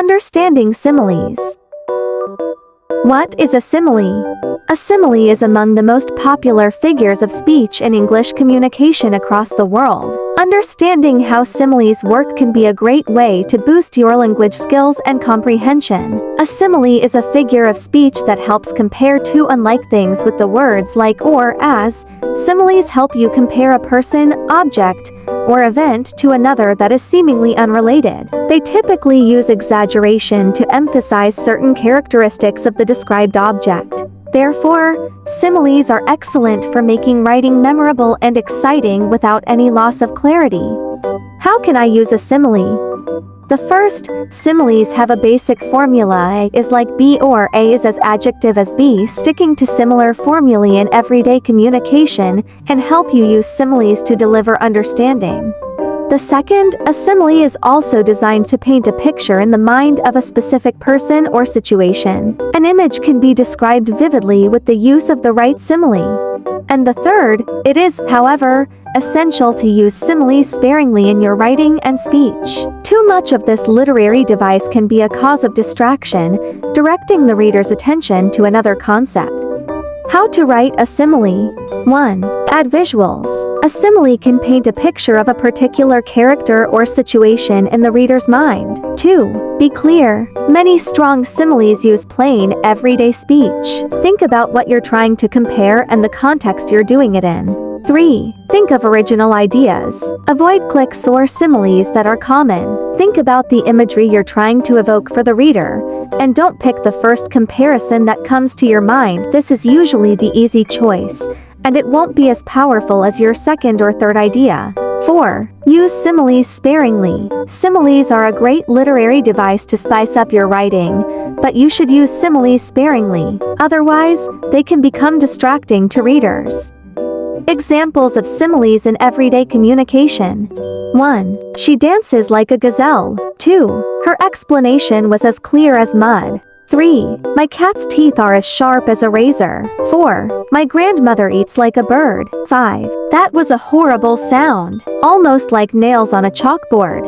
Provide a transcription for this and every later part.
Understanding similes. What is a simile? A simile is among the most popular figures of speech in English communication across the world. Understanding how similes work can be a great way to boost your language skills and comprehension. A simile is a figure of speech that helps compare two unlike things with the words like or as. Similes help you compare a person, object, or event to another that is seemingly unrelated. They typically use exaggeration to emphasize certain characteristics of the described object. Therefore, similes are excellent for making writing memorable and exciting without any loss of clarity. How can I use a simile? The first, similes have a basic formula. A is like B or A is as adjective as B. Sticking to similar formulae in everyday communication can help you use similes to deliver understanding. The second, a simile is also designed to paint a picture in the mind of a specific person or situation. An image can be described vividly with the use of the right simile. And the third, it is, however, essential to use similes sparingly in your writing and speech. Too much of this literary device can be a cause of distraction, directing the reader's attention to another concept. How to write a simile. 1. Add visuals. A simile can paint a picture of a particular character or situation in the reader's mind. 2. Be clear. Many strong similes use plain, everyday speech. Think about what you're trying to compare and the context you're doing it in. 3. Think of original ideas. Avoid clicks or similes that are common. Think about the imagery you're trying to evoke for the reader, and don't pick the first comparison that comes to your mind. This is usually the easy choice, and it won't be as powerful as your second or third idea. 4. Use similes sparingly. Similes are a great literary device to spice up your writing, but you should use similes sparingly. Otherwise, they can become distracting to readers. Examples of similes in everyday communication. 1. She dances like a gazelle. 2. Her explanation was as clear as mud. 3. My cat's teeth are as sharp as a razor. 4. My grandmother eats like a bird. 5. That was a horrible sound, almost like nails on a chalkboard.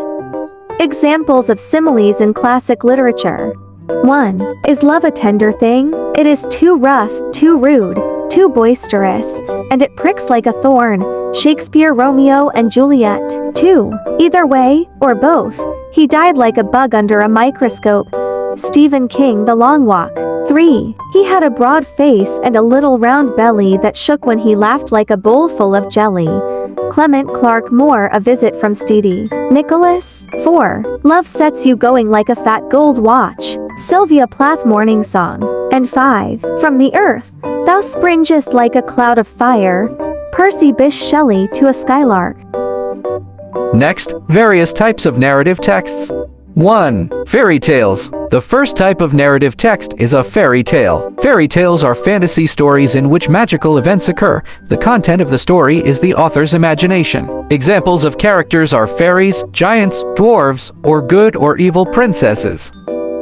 Examples of similes in classic literature. 1. Is love a tender thing? It is too rough, too rude, too boisterous, and it pricks like a thorn. Shakespeare, Romeo and Juliet. 2. Either way, or both. He died like a bug under a microscope. Stephen King, The Long Walk. 3. He had a broad face and a little round belly that shook when he laughed like a bowl full of jelly. Clement Clark Moore, A Visit from Steedy. Nicholas. 4. Love sets you going like a fat gold watch. Sylvia Plath, Morning Song. And 5. From the earth, thou springest like a cloud of fire. Percy Bysshe Shelley, To a Skylark. Next, various types of narrative texts. 1. Fairy tales. The first type of narrative text is a fairy tale. Fairy tales are fantasy stories in which magical events occur. The content of the story is the author's imagination. Examples of characters are fairies, giants, dwarves, or good or evil princesses.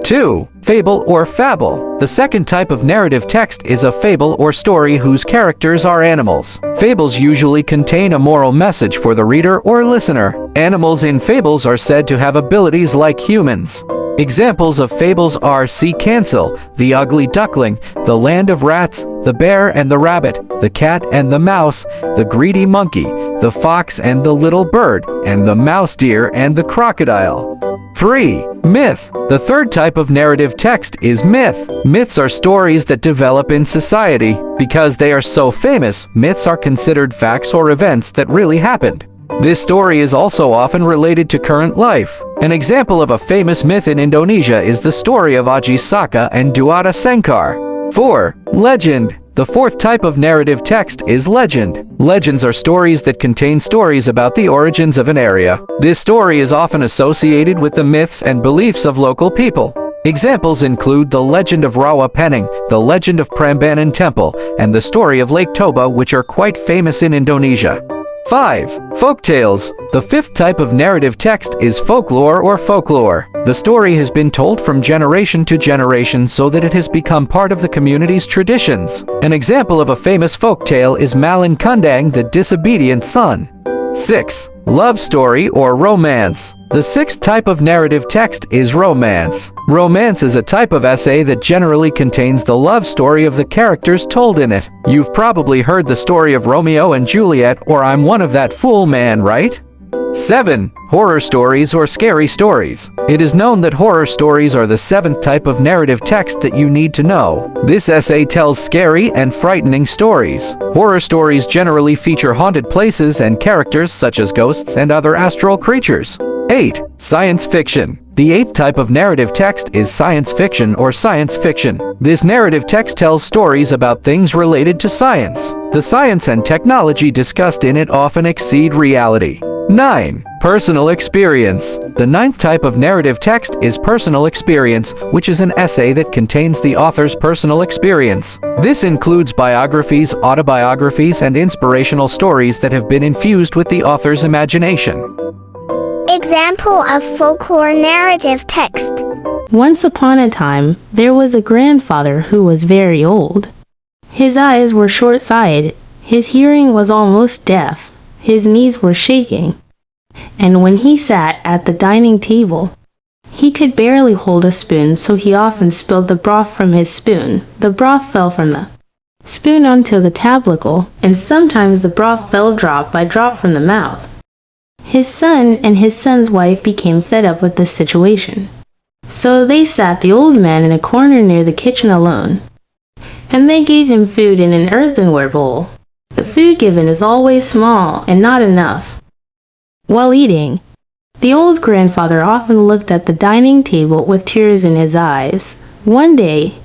2. Fable or fable. The second type of narrative text is a fable or story whose characters are animals. Fables usually contain a moral message for the reader or listener. Animals in fables are said to have abilities like humans. Examples of fables are Sea Cancel, The Ugly Duckling, The Land of Rats, The Bear and the Rabbit, The Cat and the Mouse, The Greedy Monkey, The Fox and the Little Bird, and The Mouse Deer and the Crocodile. 3. Myth. The third type of narrative text is myth. Myths are stories that develop in society. Because they are so famous, myths are considered facts or events that really happened. This story is also often related to current life. An example of a famous myth in Indonesia is the story of Aji Saka and Duata Sengkar. 4. Legend. The fourth type of narrative text is legend. Legends are stories that contain stories about the origins of an area. This story is often associated with the myths and beliefs of local people. Examples include the legend of Rawa Pening, the legend of Prambanan Temple, and the story of Lake Toba, which are quite famous in Indonesia. 5. Folktales. The fifth type of narrative text is folklore or folklore. The story has been told from generation to generation so that it has become part of the community's traditions. An example of a famous folktale is Malin Kundang, the Disobedient Son. 6. Love story or romance. The sixth type of narrative text is romance. Romance is a type of essay that generally contains the love story of the characters told in it. You've probably heard the story of Romeo and Juliet or I'm One of That Fool Man, right? 7. Horror stories or scary stories. It is known that horror stories are the seventh type of narrative text that you need to know. This essay tells scary and frightening stories. Horror stories generally feature haunted places and characters such as ghosts and other astral creatures. 8. Science fiction. The eighth type of narrative text is science fiction or science fiction. This narrative text tells stories about things related to science. The science and technology discussed in it often exceed reality. 9. Personal experience. The ninth type of narrative text is personal experience, which is an essay that contains the author's personal experience. This includes biographies, autobiographies, and inspirational stories that have been infused with the author's imagination. Example of folklore narrative text. Once upon a time, there was a grandfather who was very old. His eyes were short-sighted, his hearing was almost deaf, his knees were shaking, and when he sat at the dining table, he could barely hold a spoon, so he often spilled the broth from his spoon. The broth fell from the spoon onto the tabernacle, and sometimes the broth fell drop by drop from the mouth. His son and his son's wife became fed up with this situation. So they sat the old man in a corner near the kitchen alone, and they gave him food in an earthenware bowl. The food given is always small and not enough. While eating, the old grandfather often looked at the dining table with tears in his eyes. One day,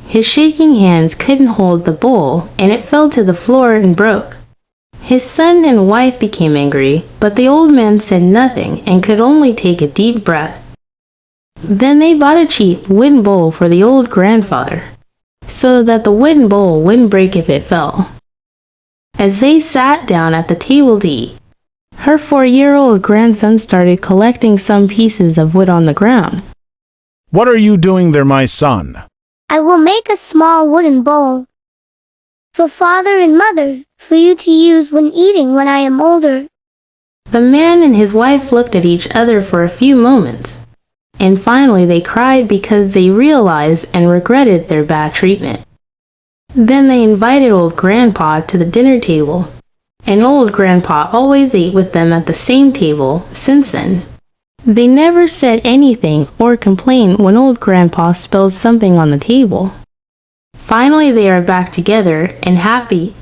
his shaking hands couldn't hold the bowl, and it fell to the floor and broke. His son and wife became angry, but the old man said nothing and could only take a deep breath. Then they bought a cheap wooden bowl for the old grandfather, so that the wooden bowl wouldn't break if it fell. As they sat down at the table to eat, her 4-year-old grandson started collecting some pieces of wood on the ground. What are you doing there, my son? I will make a small wooden bowl for father and mother, for you to use when eating when I am older. The man and his wife looked at each other for a few moments, and finally they cried because they realized and regretted their bad treatment. Then they invited old grandpa to the dinner table, and old grandpa always ate with them at the same table since then. They never said anything or complained when old grandpa spilled something on the table. Finally they are back together and happy.